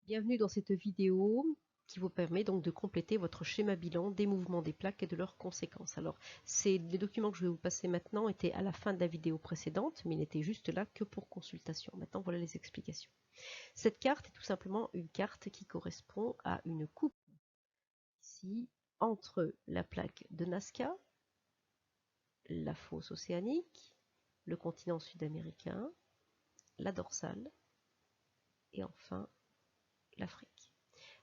Bienvenue dans cette vidéo qui vous permet donc de compléter votre schéma bilan des mouvements des plaques et de leurs conséquences. Alors, les documents que je vais vous passer maintenant étaient à la fin de la vidéo précédente, mais ils n'étaient juste là que pour consultation. Maintenant, voilà les explications. Cette carte est tout simplement une carte qui correspond à une coupe ici entre la plaque de Nazca, la fosse océanique, le continent sud-américain, la dorsale et enfin l'Afrique.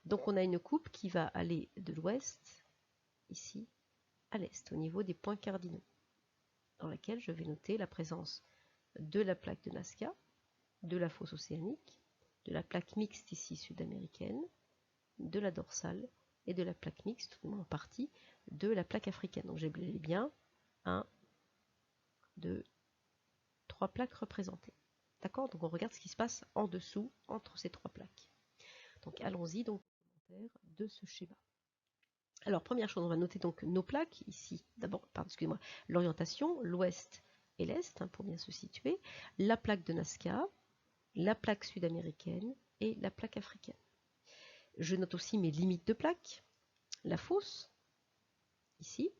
Donc on a une coupe qui va aller de l'ouest, ici, à l'est, au niveau des points cardinaux, dans laquelle je vais noter la présence de la plaque de Nazca, de la fosse océanique, de la plaque mixte ici sud-américaine, de la dorsale et de la plaque mixte, en partie, de la plaque africaine. Donc j'ai bien 1, 2, 3 plaques représentées. D'accord? Donc on regarde ce qui se passe en dessous, entre ces 3 plaques. Donc allons-y donc au commentaire de ce schéma. Alors, première chose, on va noter donc nos plaques, ici, d'abord, excusez-moi, l'orientation, l'ouest et l'est, pour bien se situer, la plaque de Nazca, la plaque sud-américaine et la plaque africaine. Je note aussi mes limites de plaque, la fosse, ici,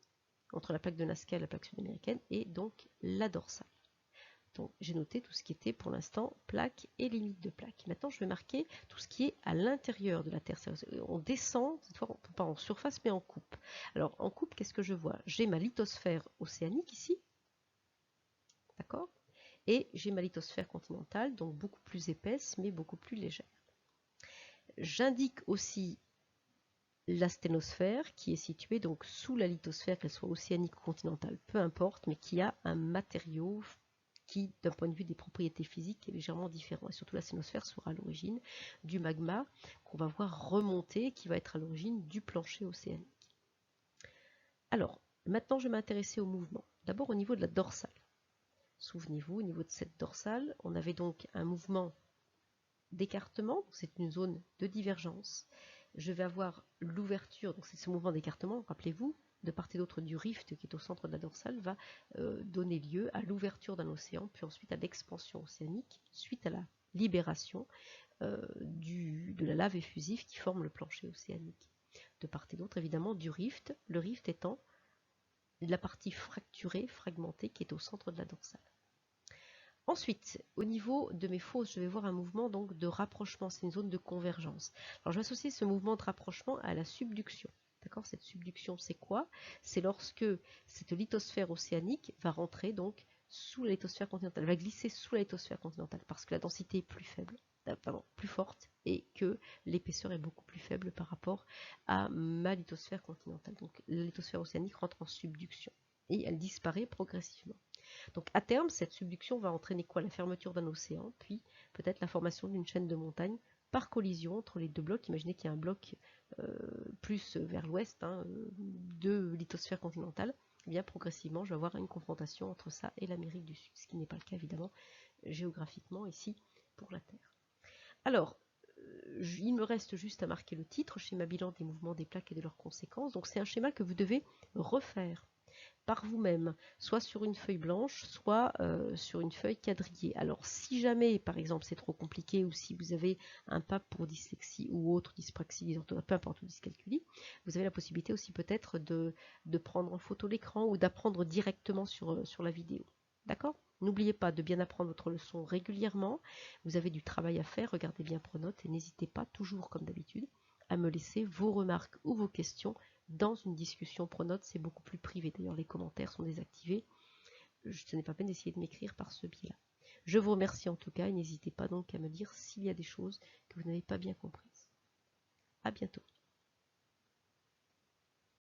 entre la plaque de Nazca et la plaque sud-américaine, et donc la dorsale. Donc j'ai noté tout ce qui était pour l'instant plaque et limite de plaque. Maintenant je vais marquer tout ce qui est à l'intérieur de la Terre. On descend, cette fois pas en surface mais en coupe. Alors en coupe, qu'est-ce que je vois? J'ai ma lithosphère océanique ici, d'accord? Et j'ai ma lithosphère continentale, donc beaucoup plus épaisse mais beaucoup plus légère. J'indique aussi la sténosphère qui est située donc sous la lithosphère, qu'elle soit océanique ou continentale, peu importe, mais qui a un matériau qui, d'un point de vue des propriétés physiques, est légèrement différent. Et surtout, la sténosphère sera à l'origine du magma qu'on va voir remonter, qui va être à l'origine du plancher océanique. Alors, maintenant, je vais m'intéresser au mouvement. D'abord, au niveau de la dorsale. Souvenez-vous, au niveau de cette dorsale, on avait donc un mouvement d'écartement, c'est une zone de divergence. Je vais avoir l'ouverture, donc c'est ce mouvement d'écartement, rappelez-vous, de part et d'autre du rift qui est au centre de la dorsale, va donner lieu à l'ouverture d'un océan, puis ensuite à l'expansion océanique, suite à la libération de la lave effusive qui forme le plancher océanique. De part et d'autre, évidemment, du rift, le rift étant la partie fracturée, fragmentée, qui est au centre de la dorsale. Ensuite, au niveau de mes fosses, je vais voir un mouvement donc de rapprochement, c'est une zone de convergence. Alors je vais associer ce mouvement de rapprochement à la subduction. D'accord? Cette subduction, c'est quoi? C'est lorsque cette lithosphère océanique va rentrer donc sous la lithosphère continentale, elle va glisser sous la lithosphère continentale parce que la densité est plus faible, plus forte et que l'épaisseur est beaucoup plus faible par rapport à ma lithosphère continentale. Donc la lithosphère océanique rentre en subduction et elle disparaît progressivement. Donc à terme, cette subduction va entraîner quoi? La fermeture d'un océan, puis peut-être la formation d'une chaîne de montagnes par collision entre les deux blocs. Imaginez qu'il y a un bloc plus vers l'ouest de lithosphère continentale. Et bien progressivement, je vais avoir une confrontation entre ça et l'Amérique du Sud, ce qui n'est pas le cas évidemment géographiquement ici pour la Terre. Alors, il me reste juste à marquer le titre, schéma bilan des mouvements des plaques et de leurs conséquences. Donc c'est un schéma que vous devez refaire par vous-même, soit sur une feuille blanche, soit sur une feuille quadrillée. Alors si jamais, par exemple, c'est trop compliqué, ou si vous avez un PAP pour dyslexie ou autre, dyspraxie, peu importe, ou dyscalculie, vous avez la possibilité aussi peut-être de prendre en photo l'écran ou d'apprendre directement sur la vidéo. D'accord? N'oubliez pas de bien apprendre votre leçon régulièrement. Vous avez du travail à faire, regardez bien Pronote et n'hésitez pas, toujours comme d'habitude, à me laisser vos remarques ou vos questions dans une discussion Pronote, c'est beaucoup plus privé. D'ailleurs, les commentaires sont désactivés. Ce n'est pas peine d'essayer de m'écrire par ce biais-là. Je vous remercie en tout cas et n'hésitez pas donc à me dire s'il y a des choses que vous n'avez pas bien comprises. À bientôt.